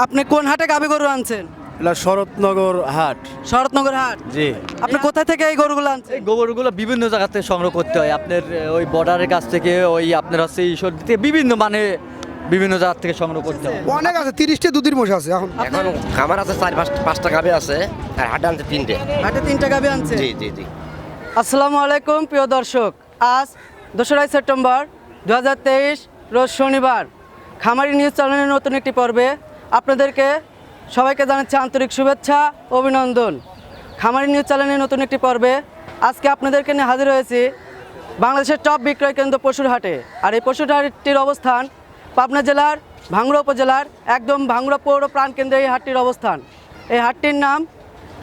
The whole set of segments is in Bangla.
আপনি কোন হাটে গাভী গরু আনছেন? এটা শরৎনগর হাট। শরৎনগর হাট। জি। আপনি কোথা থেকে এই গরুগুলো আনছেন? এই গোবরগুলো বিভিন্ন জায়গা থেকে সংগ্রহ করতে হয় আপনার ওই বর্ডারের কাছ থেকে ওই আপনার হচ্ছে ঈশ্বর থেকে বিভিন্ন মানে বিভিন্ন জায়গা থেকে সংগ্রহ করতে হয়। অনেক আছে, 30টা দুধের মোষ আছে এখন। এখন খামার আছে 4-5টা গাবে আছে আর হাটে আনছে 3টে। হাটে 3টা গাভী আনছেন? জি জি জি। আসসালামু আলাইকুম প্রিয় দর্শক, আজ 2রা সেপ্টেম্বর 2023 রোজ শনিবার। খামারি নিউজ চ্যানেলের নতুন একটি পর্বে আপনাদেরকে সবাইকে জানাচ্ছি আন্তরিক শুভেচ্ছা অভিনন্দন। খামারি নিউজ চ্যানেলের নতুন একটি পর্বে আজকে আপনাদেরকে নিয়ে হাজির হয়েছি বাংলাদেশের টপ বিক্রয় কেন্দ্র পশুর হাটে। আর এই পশুর হাটটির অবস্থান পাবনা জেলার ভাঙ্গুড়া উপজেলার একদম ভাঙ্গুড়া পৌর প্রাণকেন্দ্রে এই হাটটির অবস্থান। এই হাটটির নাম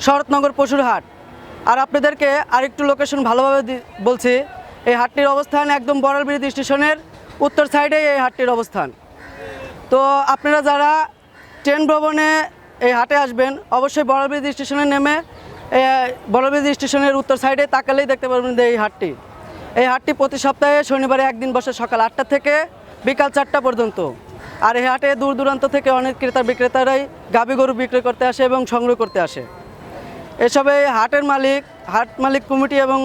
শরৎনগর পশুর হাট। আর আপনাদেরকে আরেকটু লোকেশন ভালোভাবে বলছি। এই হাটটির অবস্থান একদম বড়াল ব্রিজ স্টেশনের উত্তর সাইডে এই হাটটির অবস্থান। তো আপনারা যারা ট্রেন ভ্রমণে এই হাটে আসবেন অবশ্যই বড়াল ব্রিজ স্টেশনে নেমে বড়াল ব্রিজ স্টেশনের উত্তর সাইডে তাকালেই দেখতে পারবেন যে এই হাটটি প্রতি সপ্তাহে শনিবারে একদিন বসে সকাল 8টা থেকে বিকাল 4টা পর্যন্ত। আর এই হাটে দূর দূরান্ত থেকে অনেক ক্রেতা বিক্রেতারাই গাভী গরু বিক্রি করতে আসে এবং সংগ্রহ করতে আসে। এসবে হাট মালিক কমিটি এবং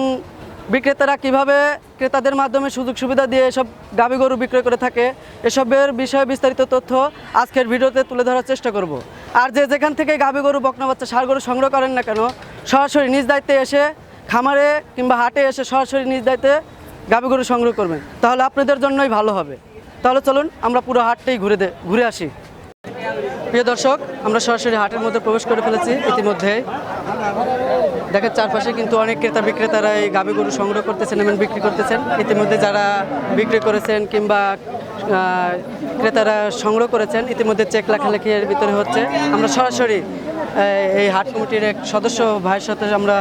বিক্রেতারা কিভাবে ক্রেতাদের মাধ্যমে সুযোগ সুবিধা দিয়ে এসব গাভী গরু বিক্রয় করে থাকে এসবের বিষয়ে বিস্তারিত তথ্য আজকের ভিডিওতে তুলে ধরার চেষ্টা করব। আর যেখান থেকে গাভী গরু বকনা বাচ্চা ষাঁড় গরু সংগ্রহ করেন না কেন সরাসরি নিজ দায়িত্বে এসে খামারে কিংবা হাটে এসে সরাসরি নিজ দায়িত্বে গাভী গরু সংগ্রহ করবেন, তাহলে আপনাদের জন্যই ভালো হবে। তাহলে চলুন আমরা পুরো হাটটাই ঘুরে আসি। প্রিয় দর্শক, আমরা সরাসরি হাটের মধ্যে প্রবেশ করে ফেলেছি। ইতিমধ্যে দেখেন চারপাশে কিন্তু অনেক ক্রেতা বিক্রেতারা এই গাভী গরু সংগ্রহ করতেছেন এবং বিক্রি করতেছেন। ইতিমধ্যে যারা বিক্রি করেছেন কিংবা ক্রেতারা সংগ্রহ করেছেন ইতিমধ্যে চেক লেখালেখি এর ভিতরে হচ্ছে। আমরা সরাসরি এই হাট কমিটির এক সদস্য ভাইয়ের সাথে আমরা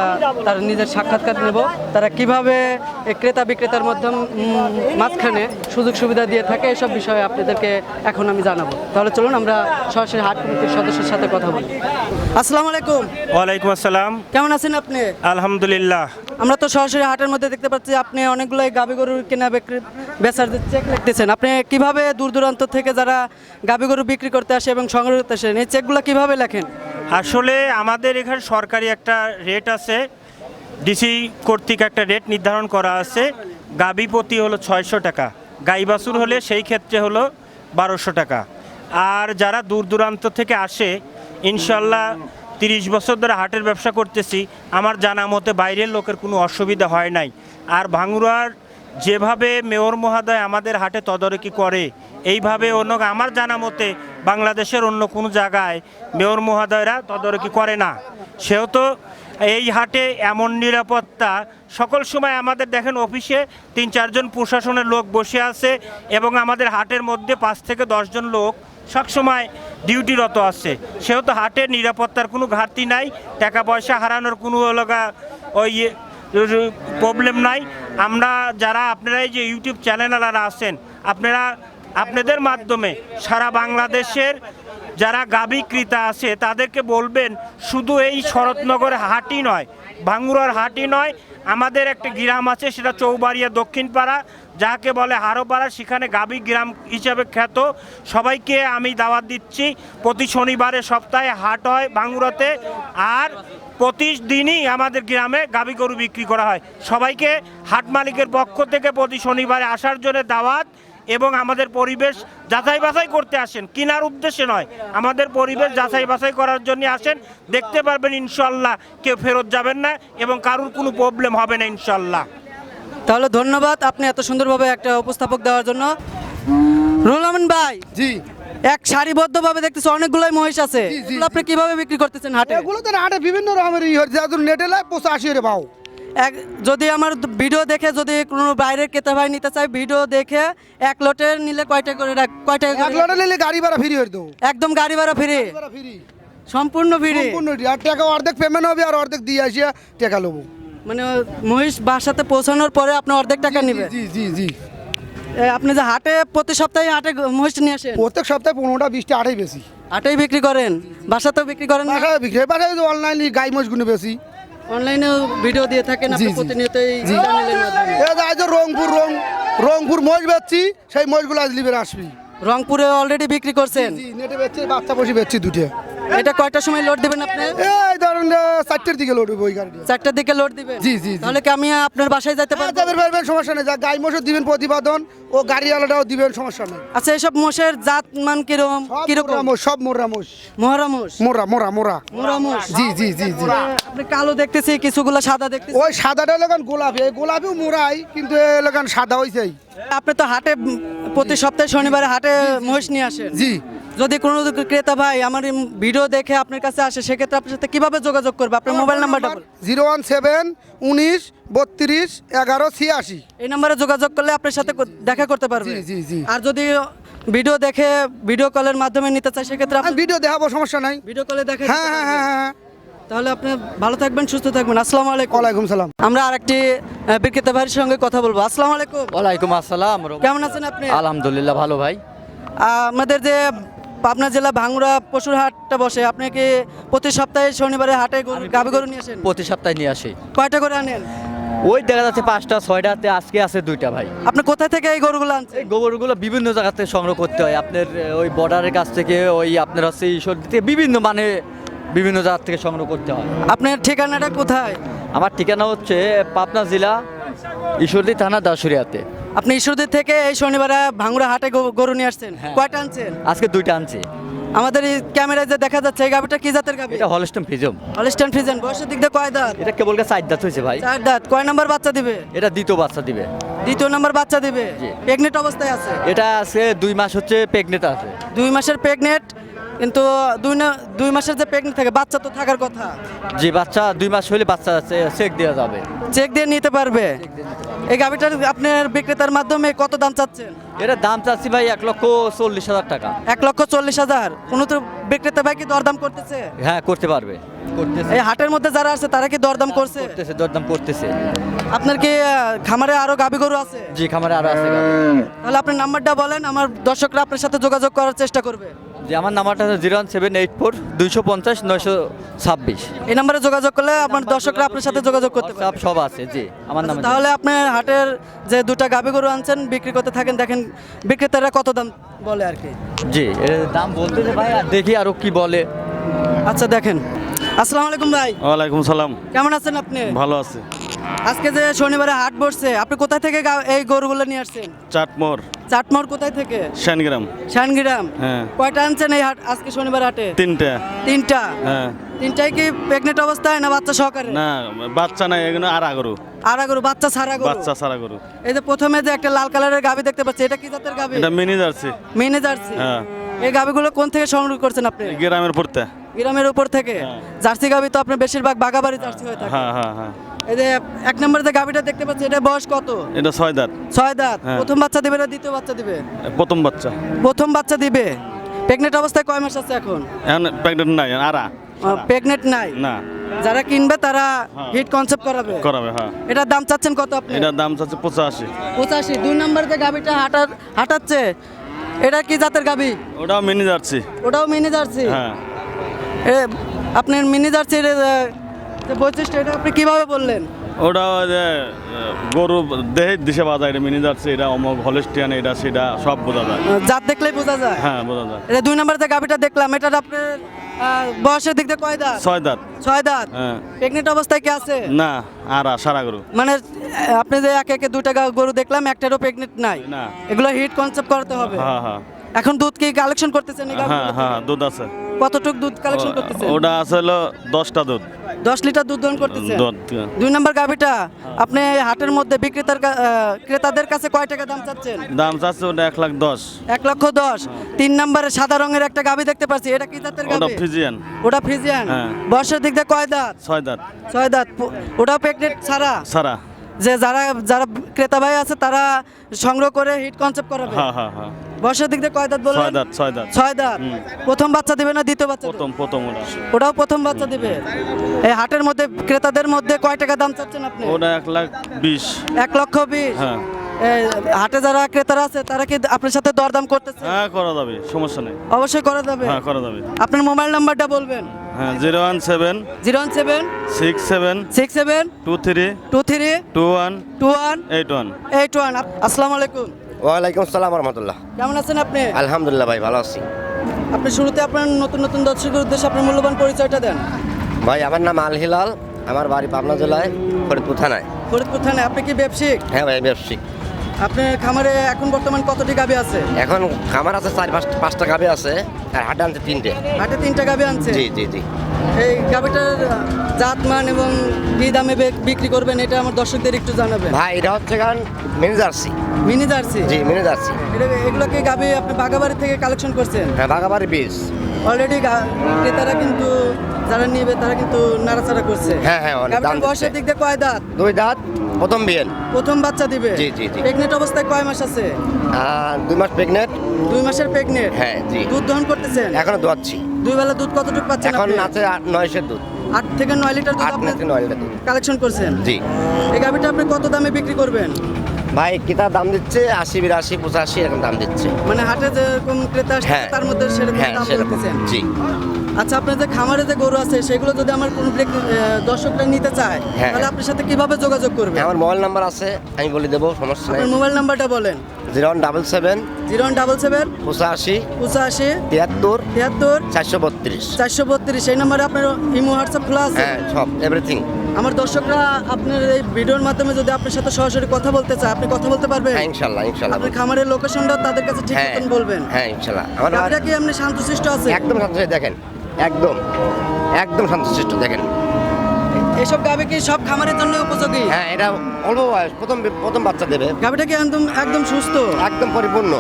তার নিজের সাক্ষাৎকার নেব। তারা কিভাবে ক্রেতা বিক্রেতার মাঝখানে সুযোগ সুবিধা দিয়ে থাকে এসব বিষয়ে আপনাদেরকে এখন আমি জানাবো। তাহলে চলুন আমরা সরাসরি হাট কমিটির সদস্যের সাথে কথা বলি। আসসালামু আলাইকুম। ওয়ালাইকুম আসসালাম। কেমন আছেন আপনি? আলহামদুলিল্লাহ। আমরা তো সরাসরি হাটের মধ্যে দেখতে পাচ্ছি আপনি অনেকগুলো গাভী গরুর কেনা বেচার চেক লিখতেছেন। আপনি কিভাবে দূর দূরান্ত থেকে যারা গাভী গরু বিক্রি করতে আসে এবং সংগ্রহ করতে আসেন এই চেকগুলো কিভাবে লেখেন? আসলে আমাদের এখানে সরকারি একটা রেট আছে, ডিসি কর্তৃক একটা রেট নির্ধারণ করা আছে। গাভী প্রতি হলো 600 টাকা, গাই বাছুর হলে সেই ক্ষেত্রে হলো 1200 টাকা। আর যারা দূর দূরান্ত থেকে আসে ইনশাল্লাহ 30 বছর ধরে হাটের ব্যবসা করতেছি, আমার জানা মতে বাইরের লোকের কোনো অসুবিধা হয় নাই। আর ভাঙ্গুড়ার যেভাবে মেয়র মহোদয় আমাদের হাটে তদারকি করে এইভাবে অন্য আমার জানা মতে বাংলাদেশের অন্য কোনো জায়গায় মেয়র মহোদয়রা তদারকি করে না। সেহেতু এই হাটে এমন নিরাপত্তা সকল সময় আমাদের দেখেন অফিসে 3-4 জন প্রশাসনের লোক বসে আছে এবং আমাদের হাটের মধ্যে 5 থেকে 10 জন লোক সবসময় ডিউটিরত আছে। সেহেতু হাটের নিরাপত্তার কোনো ঘাটতি নাই, টাকা পয়সা হারানোর কোনো ওই প্রবলেম নাই। আমরা যারা আপনারা এই যে ইউটিউব চ্যানেলারা আছেন আপনাদের মাধ্যমে সারা বাংলাদেশের যারা গাভী ক্রেতা আছে তাদেরকে বলবেন শুধু এই শরৎনগর হাটই নয়, ভাঙ্গুড়ার হাটই নয়, আমাদের একটা গ্রাম আছে সেটা চৌবাড়িয়া দক্ষিণ পাড়া যাকে বলে হারোপাড়া, সেখানে গাভী গ্রাম হিসাবে খ্যাত। সবাইকে আমি দাওয়াত দিচ্ছি, প্রতি শনিবারে সপ্তাহে হাট হয় ভাঙ্গুড়াতে আর প্রতিদিনই আমাদের গ্রামে গাভী গরু বিক্রি করা হয়। সবাইকে হাট মালিকের পক্ষ থেকে প্রতি শনিবারে আসার জন্য দাওয়াত এবং আমাদের পরিবেশ যাচাই বাছাই করতে আসেন, কেনার উদ্দেশ্যে নয়, আমাদের পরিবেশ যাচাই বাছাই করার জন্য আসেন। দেখতে পারবেন ইনশাল্লাহ কেউ ফেরত যাবেন না এবং কারোর কোনো প্রবলেম হবে না ইনশাল্লাহ। তাহলে ধন্যবাদ আপনি এত সুন্দরভাবে একটা উপস্থাপক দেওয়ার জন্য। রুহুল আমিন ভাই, জি। এক সারিবদ্ধভাবে দেখতেছি অনেকগুলাই মহিষ আছে, এগুলো আপনি কিভাবে বিক্রি করতেছেন হাটে? এগুলো তো হাটে বিভিন্ন রকমের নেটে লাই 85 রে পাও। যদি আমার ভিডিও দেখে যদি কোনো বাইরের ক্রেতা ভাই নিতে চায় ভিডিও দেখে 1 লটে নিলে কয়টা করে 1 লটে নিলে গাড়ি ভাড়া ফ্রি হয়ে দেবো। একদম গাড়ি ভাড়া ফ্রি, ফ্রি, সম্পূর্ণ ফ্রি। আর টাকা অর্ধেক পেমেন্ট হবে আর অর্ধেক দিয়ে আসিয়া টাকা নেবো। মানে মহিষ বাসাতে পৌঁছানোর পরে আপনি অর্ধেক টাকা নেবেন? জি জি জি। আপনি যে হাটে প্রতি সপ্তাহে হাটে মহিষ নিয়ে আসেন? প্রত্যেক সপ্তাহে 15টা 20টা আড়াই বেশি। হাটেই বিক্রি করেন? বাসাতেও বিক্রি করেন? বাসায় অনলাইনে গাই মহিষগুলো বেশি। অনলাইনেও ভিডিও দিয়ে থাকেন আপনি প্রতিনিয়ত এই চ্যানেলের মাধ্যমে? রংপুর মহিষ বেচছি, সেই মহিষগুলো আজ লিবে আসবি। রংপুরে অলরেডি বিক্রি করছেন। জি নেটে বেচছি, বাচ্চা বসে বেচছি দুটো। এটা কয়টার সময় লোড দিবেন আপনি? এই ধরুন 4টার দিকে লোড হইব ওই গাড়িটা। 4টার দিকে লোড দিবেন? জি, জি, জি। তাহলে কি আমি আপনার বাসায় যেতে হ্যাঁ, পারবো? যাবেন পারবেন, সমস্যা নেই। যা গাই মোষও দিবেন প্রতিবেদন, ও গাড়িওয়ালাটাও দিবেন, সমস্যা নেই। আচ্ছা, এসব মোষের জাত মান কিরকম? সব কিরকম? মোরা মোষ, সব মোরা মোষ। মোহরা মোষ? মোরা মোরা মোরা। মোহরা মোষ? জি জি জি জি। আপনি কালো দেখতেছি, কিছুগুলো সাদা দেখতেছি। ওই সাদাটা লাগান গোলাপি, এই গোলাপিও মোরাই, কিন্তু এ লাগান সাদা হইছে। আপনি তো হাটে প্রতি সপ্তাহে শনিবারে হাটে মহিষ নিয়ে আসেন। জি। যদি কোনো ক্রেতা ভাই আমার এই ভিডিও দেখে আপনার কাছে আসে, সেক্ষেত্রে আপনার সাথে কিভাবে যোগাযোগ করবে? আপনার মোবাইল নাম্বারটা বলুন। 017 19 32 11 86। এই নাম্বারে যোগাযোগ করলে আপনার সাথে দেখা করতে পারবে। জি, জি, জি। আর যদি ভিডিও দেখে ভিডিও কলের মাধ্যমে নিতে চায়, সেক্ষেত্রে আমি ভিডিও দেখাবো, সমস্যা নাই। ভিডিও কলে দেখে হ্যাঁ নিতে হ্যাঁ পারবে। হ্যাঁ হ্যাঁ। তাহলে আপনি ভালো থাকবেন, সুস্থ থাকবেন। আসসালামু আলাইকুম। ওয়ালাইকুম সালাম। আমরা আরেকটি বিক্রেতা ভাইয়ের সঙ্গে কথা বলবো। আসসালামু আলাইকুম। ওয়ালাইকুম আসসালাম। কেমন আছেন আপনি? আলহামদুলিল্লাহ ভালো ভাই। আমাদের যে পাবনা জেলা ভাঙ্গুড়া পশুর হাটটা বসে, আপনি কি প্রতি সপ্তাহে শনিবারে হাটে গাভী গরু নিয়ে আসেন? প্রতি সপ্তাহে নিয়ে আসি। কয়টা করে আনেন? ওই দেখা যাচ্ছে 5টা 6টাতে, আজকে আছে 2টা ভাই। আপনি কোথায় থেকে এই গরুগুলো আনছেন? এই গোবরগুলো বিভিন্ন জায়গা থেকে সংগ্রহ করতে হয়। আপনার ওই বর্ডারের কাছ থেকে, ওই আপনার হচ্ছে ঈশ্বর থেকে বিভিন্ন বিভিন্ন জায়গা থেকে সংগ্রহ করতে হয়। আপনার ঠিকানাটা কোথায়? আমার ঠিকানা হচ্ছে পাবনা জেলা ঈশ্বরদী থানা দাসুরিয়াতে। আপনি ঈশ্বরদী থেকে এই শনিবারে ভাঙ্গুড়া হাটে গরু নিয়ে আসছেন। হ্যাঁ। কয়টা আনছেন? আজকে 2টা আনছি। আমাদের এই ক্যামেরায় যে দেখা যাচ্ছে, এই গাভীটা কি জাতের গাভী? এটা হলস্টন ফ্রিজম। Holstein Friesian. বয়সের দিক দিয়ে কয় দাঁত? এটা কেবল 4 দাঁত হয়েছে ভাই। 4 দাঁত। কয় নাম্বার বাচ্চা দিবে? এটা দ্বিতীয় বাচ্চা দিবে। দ্বিতীয় নাম্বার বাচ্চা দিবে। জি। প্রেগনেন্ট অবস্থায় আছে? এটা আছে 2 মাস হচ্ছে প্রেগনেন্ট আছে। 2 মাসের প্রেগনেন্ট, কিন্তু 2 মাসের যে প্রেগনেন্ট থাকে, বাচ্চা তো থাকার কথা। যে বাচ্চা 2 মাস হলে বাচ্চা চেক দেওয়া যাবে। চেক দিয়ে নিতে পারবে। এই গাভীটার আপনার বিক্রেতার মাধ্যমে কত দাম চাচ্ছেন? এটা দাম চাচ্ছি ভাই 1,40,000 টাকা। 1,40,000। কোনো তো বিক্রেতা ভাই কি দরদাম করতেছে? হ্যাঁ করতে পারবে, করতেছে এই হাটের মধ্যে যারা আছে তারা কি দরদাম করছে? করতেছে, দরদাম করতেছে। আপনার কি খামারে আরো গাভী গরু আছে? জি খামারে আরো আছে। তাহলে আপনার নাম্বারটা বলেন, আমার দর্শকরা আপনার সাথে যোগাযোগ করার চেষ্টা করবে। যে আমার নাম্বারটা হচ্ছে 01784 250 926। এই নাম্বারে যোগাযোগ করলে আমার দর্শকরা আপনার সাথে যোগাযোগ করতে পারবে। সব সব আছে জি আমার নামে। তাহলে আপনি হাটের যে 2টা গাভী গরু আনছেন, বিক্রি করতে থাকেন, দেখেন বিক্রেতারা কত দাম বলে আর কি। জি এর দাম বলতেছে ভাই, আর দেখি আরো কি বলে। আচ্ছা দেখেন। আসসালামু আলাইকুম ভাই। ওয়ালাইকুম সালাম। কেমন আছেন আপনি? ভালো আছে। আজকে যে শনিবারে হাট বসছে, আপনি কোথায় থেকে এই গরুগুলো নিয়ে আসছেন? চাটমোর, চাটমোর কোথায় থেকে? শানগ্রাম। শানগ্রাম। হ্যাঁ। কয়টা আনছেন এই হাট আজকে শনিবার হাটে? 3টা। 3টা। হ্যাঁ। 3টাই কি প্রেগনেন্ট অবস্থায় না বাচ্চা সহকারে? না বাচ্চা নাই, এগুলো আড়া গরু। আড়া গরু, বাচ্চা ছাড়া গরু। বাচ্চা ছাড়া গরু। এই যে প্রথমে যে একটা লাল কালারের গাভী দেখতে পাচ্ছি, এটা কি জাতের গাভী? এটা মিনি জার্সি। Mini jersey. হ্যাঁ। এই গাভীগুলো কোন থেকে সংগ্রহ করছেন আপনি? গ্রামের পড়তে। গ্রামের উপর থেকে। হ্যাঁ। জার্সি গাভী তো আপনার বেশিরভাগ বাগাবাড়ি জার্সি হয়ে থাকে। হ্যাঁ হ্যাঁ হ্যাঁ। এই যে 1 নম্বরে যে গাভীটা দেখতে পাচ্ছি, এটা বয়স কত? এটা 6 দাঁত। 6 দাঁত। হ্যাঁ। প্রথম বাচ্চা দিবে না দ্বিতীয় বাচ্চা দিবে? প্রথম বাচ্চা। প্রথম বাচ্চা দিবে। প্রেগনেন্ট অবস্থায় কয় মাস আছে এখন? এখন প্রেগনেন্ট নাই, আড়া। প্রেগনেন্ট নাই। না। যারা কিনবে তারা হ্যাঁ। হিট কনসেপ্ট করাবে। করাবে। হ্যাঁ। এটার দাম চাচ্ছেন কত আপনি? এটার দাম চাচ্ছে 85। 85। 2 নম্বরে যে গাভীটা হাঁটাচ্ছে, এটা কি জাতের গাভী? ওটাও মিনি জার্সি। ওটাও মিনি জার্সি। হ্যাঁ। আপনার মিনি জার্সির যে বৈশিষ্ট্য, এটা আপনি কিভাবে বললেন? ওটাও যে গরু দেহে দিশে বাজার, এটা মিনি জার্সি, এটা অমক হলস্টিয়ান, এটা সেটা সব বোঝা যায়। জাত দেখলেই বোঝা যায়। হ্যাঁ বোঝা যায়। এটা 2 নম্বরে যে গাভীটা দেখলাম, এটার আপনার বয়সের দিক দিয়ে কয় দাঁত? 6 দাঁত। 6 দাঁত। হ্যাঁ। প্রেগনেন্ট অবস্থায় কি আছে? না আড়া সারা গরু। মানে আপনি যে একে একে 2টা গরু দেখলাম, একটারও প্রেগনেন্ট নাই। না। এগুলো হিট কনসেপ্ট করতে হবে। হ্যাঁ হ্যাঁ এখন দুধ কি কালেকশন করতেছেন এই হ্যাঁ গাভীগুলো হ্যাঁ থেকে? দুধ আছে। কতটুক দুধ কালেকশন করতেছেন? ওটা আছে হলো 10টা দুধ। 10 লিটার দুধ দহন করতেছেন। দুধ। 2 নম্বর গাভীটা আপনি হাটের মধ্যে ক্রেতাদের কাছে কয় টাকা দাম চাচ্ছেন? দাম চাচ্ছে ওটা 1,10,000। 1,10,000। 3 নম্বরে সাদা রঙের একটা গাভী দেখতে পাচ্ছি, এটা কি জাতের ওটা গাভী? ফ্রিজিয়ান। ওটা ফ্রিজিয়ান। হ্যাঁ। বয়সের দিক দিয়ে কয় দাঁত? 6 দাঁত। 6 দাঁত। ওটাও প্রেগনেন্ট ছাড়া? সারা। যে যারা ক্রেতা ভাই আছে তারা সংগ্রহ করে হিট কনসেপ্ট করাবে। হ্যাঁ হ্যাঁ হ্যাঁ। বয়সের দিক দিয়ে কয় দাঁত 6 বললেন? দাঁত। 6 দাঁত। 6 দাঁত। প্রথম বাচ্চা দিবে না দ্বিতীয় বাচ্চা দিবে? প্রথম ওটা। ওটাও প্রথম বাচ্চা দিবে। এই হাটের মধ্যে ক্রেতাদের মধ্যে কয় টাকা দাম চাচ্ছেন আপনি? ওটা 1,20,000। 1,20,000। হ্যাঁ। এই হাটে যারা ক্রেতারা আছে তারা কি আপনার সাথে দরদাম করতেছে? হ্যাঁ করা যাবে, সমস্যা নেই। অবশ্যই করা যাবে। হ্যাঁ করা যাবে। আপনার মোবাইল নাম্বারটা বলবেন। হ্যাঁ 017 017 67 67 23 23 21 21 81। 81। আসসালামু আলাইকুম। ওয়ালাইকুম আসসালাম রহমতুল্লাহ। কেমন আছেন আপনি? আলহামদুলিল্লাহ ভাই, ভালো আছি। আপনি শুরুতে আপনার নতুন নতুন দর্শকের উদ্দেশ্যে আপনার মূল্যবান পরিচয়টা দেন। ভাই আমার নাম আল হিলাল, আমার বাড়ি পাবনা জেলায় ফরিদপুর থানায়। ফরিদপুর থানায়। আপনি কি ব্যবসায়িক? হ্যাঁ ভাই, ব্যবসায়িক। আপনার খামারে এখন বর্তমান কতটি গাভী আছে? এখন খামার আছে 4-5টা গাভী আছে, আর হাটে আনছে 3টে। হাটে 3টা গাভী আনছে। জি জি জি। এই গাভীটার জাতমান এবং কি দামে বিক্রি করবেন এটা আমার দর্শকদের একটু জানাবেন। ভাই এটা হচ্ছে গান মিনি জার্সি। Mini Jersey? জি, মিনি জার্সি। এগুলো কি গাভী আপনি বাগাবাড়ি থেকে কালেকশন করছেন? হ্যাঁ, বাগাবাড়ি বীজ। অলরেডি ক্রেতারা কিন্তু যারা নিবে তারা কিন্তু নাড়াচাড়া করছে। হ্যাঁ, হ্যাঁ, অনেক দাম গাভীটার দিচ্ছে। বয়সের দিক দিয়ে কয় দাঁত? 2 দাঁত, প্রথম বিয়েন। প্রথম বাচ্চা দিবে? জি, জি, জি। প্রেগনেন্ট অবস্থায় কয় মাস আছে? 2 মাস প্রেগনেন্ট। 2 মাসের প্রেগনেন্ট? হ্যাঁ, জি। দুধ দহন করতেছেন? এখনো দোয়াচ্ছি। 2 বেলা দুধ কতটুকু পাচ্ছেন এখন আপনি? আছে 9 দুধ। 8 থেকে 9 লিটার দুধ 8 আপনি থেকে 9 লিটার দুধ। কালেকশন করছেন? জি। এই গাভীটা আপনি কত দামে বিক্রি করবেন? ভাই কিতা দাম দিচ্ছে 80, 82, 85 এরকম দাম দিচ্ছে। মানে হাটে যেরকম ক্রেতা আসছে হ্যাঁ। তার মধ্যে সেরকম হ্যাঁ, দাম সেরকম। বলতেছেন? জি। আচ্ছা, আপনার যে খামারে যে গরু আছে সেগুলো যদি আমার কোনো দর্শকরা নিতে চায় হ্যাঁ। তাহলে আপনার সাথে কিভাবে যোগাযোগ করবে? আমার মোবাইল নাম্বার আছে, আমি বলে দেবো, সমস্যা নেই। আপনার মোবাইল নাম্বারটা বলেন। 0177 0177 85 85 73 73 432। 432 এই নম্বরে আপনার ইমো হোয়াটসঅ্যাপ খোলা আছে? হ্যাঁ, সব এভরিথিং। আমার দর্শকরা আপনার এই ভিডিওর মাধ্যমে যদি আপনার সাথে সরাসরি কথা বলতে চায় আপনি কথা বলতে পারবেন? হ্যাঁ, ইনশাল্লাহ ইনশাল্লাহ। আপনার খামারের লোকেশনটা তাদের কাছে ঠিক হ্যাঁ মতন বলবেন। হ্যাঁ, ইনশাল্লাহ। আমার গাভীটা কি আপনি শান্তশিষ্ট আছে? একদম শান্তশিষ্ট, দেখেন, একদম একদম শান্তশিষ্ট, দেখেন। এসব গাভী কি সব খামারের জন্য উপযোগী? হ্যাঁ, এটা অল্প বয়স, প্রথম বাচ্চা দেবে, গাভীটা কি একদম একদম সুস্থ? একদম পরিপূর্ণ।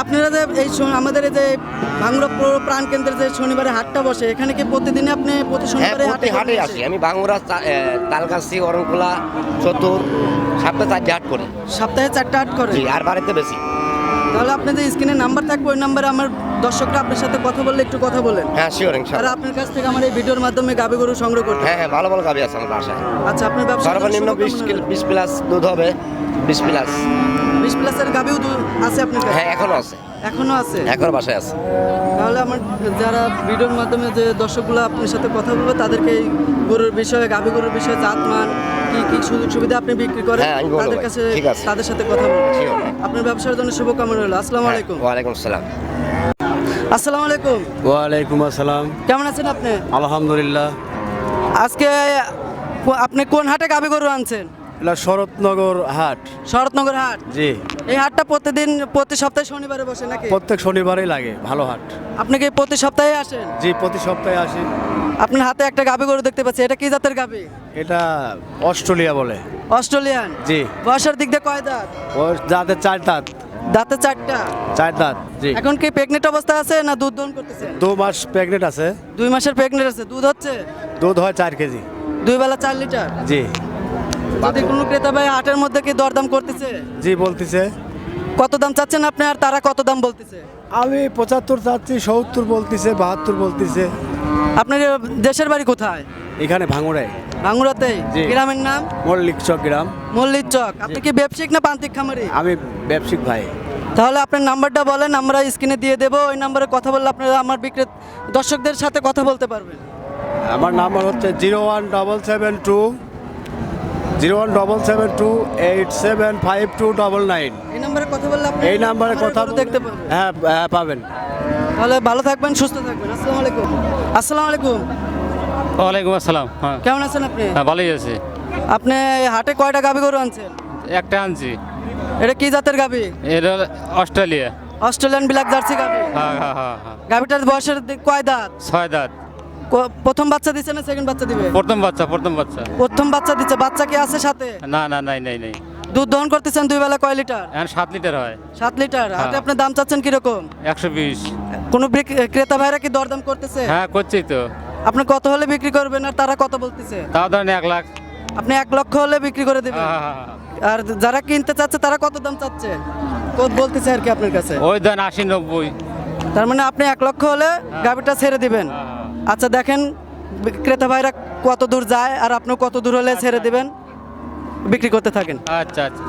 আপনারা যে এই আমাদের এই যে ভাঙড়া পৌর প্রাণ কেন্দ্রের যে শনিবারে হাটটা বসে এখানে কি প্রতিদিনে আপনি প্রতি হ্যাঁ, শনিবারে প্রতি হাটে আসি আমি। বাঙ্গুরা, তালগাছি, অরণখোলা, চতুর, সপ্তাহে 4টে হাট করি। সপ্তাহে 4টা হাট করে? জি, আর বাড়িতে বেশি। তাহলে আপনি যে স্ক্রিনে নাম্বার থাকবে ওই নাম্বারে আমার দর্শকরা আপনার সাথে কথা বললে একটু কথা বলেন। হ্যাঁ, শিওর আর ইনশাল্লাহ। আপনার কাছ থেকে আমার এই ভিডিওর মাধ্যমে গাভী গরু সংগ্রহ করতে। হ্যাঁ হ্যাঁ, ভালো ভালো গাভি আছে আমার বাসায়। আচ্ছা, আপনার ব্যবসা সর্বনিম্ন 20 প্লাস দুধ হবে, 20 প্লাস। 20 প্লাসের গাভীও আছে আপনার কাছে? হ্যাঁ, এখনো আছে, এখনো আছে? এখনো বাসায় আছে। তাহলে আমার যারা ভিডিওর মাধ্যমে যে দর্শকগুলো আপনার সাথে কথা বলবে তাদেরকে এই গরুর বিষয়ে, গাভী গরুর বিষয়ে, জাতমান কি কি সুযোগ সুবিধা আপনি বিক্রি করেন হ্যাঁ, আমি বলবো তাদের ভাই। কাছে, ঠিক আছে। তাদের সাথে কথা বলবেন। Sure. আপনার ব্যবসার জন্য শুভকামনা রইল। আসসালামু হ্যাঁ, আলাইকুম। ওয়ালাইকুম আসসালাম। আসসালামু আলাইকুম। ওয়ালাইকুম আসসালাম। কেমন আছেন আপনি? আলহামদুলিল্লাহ। আজকে আপনি কোন হাটে গাভী গরু আনছেন? এটা শরৎনগর হাট। শরৎনগর হাট? জি, এই হাটটা প্রতি সপ্তাহে শনিবারে বসে নাকি? প্রত্যেক শনিবারই লাগে, ভালো হাট। আপনি কি প্রতি সপ্তাহে আসেন? জি, প্রতি সপ্তাহে আসি। আপনার হাতে একটা গাভী গরু দেখতে পাচ্ছি, এটা কি জাতের গাভী? এটা অস্ট্রেলিয়া বলে। অস্ট্রেলিয়ান? জি। বয়সের দিক দিয়ে কয় দাঁত? ও যাদের 4 দাঁত। দাঁতে 4টা? 4 দাঁত, জি। এখন কি প্রেগনেন্ট অবস্থা আছে না দুধ দহন করতেছে? 2 মাস প্রেগনেন্ট আছে। 2 মাসের প্রেগনেন্ট আছে। দুধ হচ্ছে? দুধ হয় 4 কেজি। 2 বেলা 4 লিটার? জি। যদি কোনো ক্রেতা ভাই হাটের মধ্যে কি দরদাম করতেছে? জি, বলতেছে। কত দাম চাচ্ছেন আপনি আর তারা কত দাম বলতেছে? আমি 75 চাচ্ছি, 70 বলতেছে, 72 বলতেছে। আপনার দেশের বাড়ি কোথায়? এখানে ভাঙুড়ায়, ভাঙ্গুরাতেই? জি। গ্রামের নাম? মল্লিক চক গ্রাম। মল্লিক চক। আপনি কি ব্যবসায়িক না প্রান্তিক খামারি? আমি ব্যবসায়িক ভাই। তাহলে আপনার নাম্বারটা বলেন, আমরা স্ক্রিনে দিয়ে দেবো। ওই নাম্বারে কথা বললে আপনারা আমার দর্শকদের সাথে কথা বলতে পারবেন। আমার নাম্বার হচ্ছে 01772 এই নাম্বারে কথা বললে আপনি এই নাম্বারে আমার কথা গরু দেখতে পারবেন। হ্যাঁ, হ্যাঁ, পাবেন। তাহলে ভালো থাকবেন, সুস্থ থাকবেন। আসসালামু আলাইকুম। আসসালামু আলাইকুম। ওয়ালাইকুম আসসালাম। হ্যাঁ, কেমন আছেন আপনি? হ্যাঁ, ভালোই আছে। আপনি হাটে কয়টা গাভী গরু আনছেন? একটা আনছি, এটা কি জাতের গাভী? এটা হলো অস্ট্রেলিয়া। অস্ট্রেলিয়ান ব্ল্যাক জার্সি গাভী? হ্যাঁ হ্যাঁ হ্যাঁ হ্যাঁ, গাভীটার বয়সের কয় দাঁত? 6 দাঁত। প্রথম বাচ্চা দিচ্ছে না সেকেন্ড বাচ্চা দিবে? প্রথম বাচ্চা। প্রথম বাচ্চা দিচ্ছে। বাচ্চা কি আছে সাথে? না না, নাই নাই নাই। দুধ দহন করতেছেন 2 বেলা কয় লিটার? এখন 7 লিটার হয়। 7 লিটার। হাটে হ্যাঁ। আপনি দাম চাচ্ছেন কিরকম? 120। কোন ক্রেতা ভাইরা কি দরদাম করতেছে? হ্যাঁ, করছি তো। আপনি কত হলে বিক্রি করবেন আর তারা কত বলতেছে? তাও ধরেন 1 লাখ। আপনি 1 লক্ষ হলে বিক্রি করে দিবেন? হ্যাঁ, হ্যাঁ, হ্যাঁ। আর যারা কিনতে চাচ্ছে তারা কত দাম চাচ্ছে? কত বলতেছে আর কি আপনার কাছে? ওই ধরেন 80-90। তার মানে আপনি 1 লক্ষ হলে গাভীটা ছেড়ে দিবেন? হ্যাঁ। আচ্ছা, দেখেন ক্রেতা ভাইরা কত দূর যায় আর আপনি কত দূর হলে ছেড়ে দিবেন, বিক্রি করতে থাকেন। আচ্ছা আচ্ছা।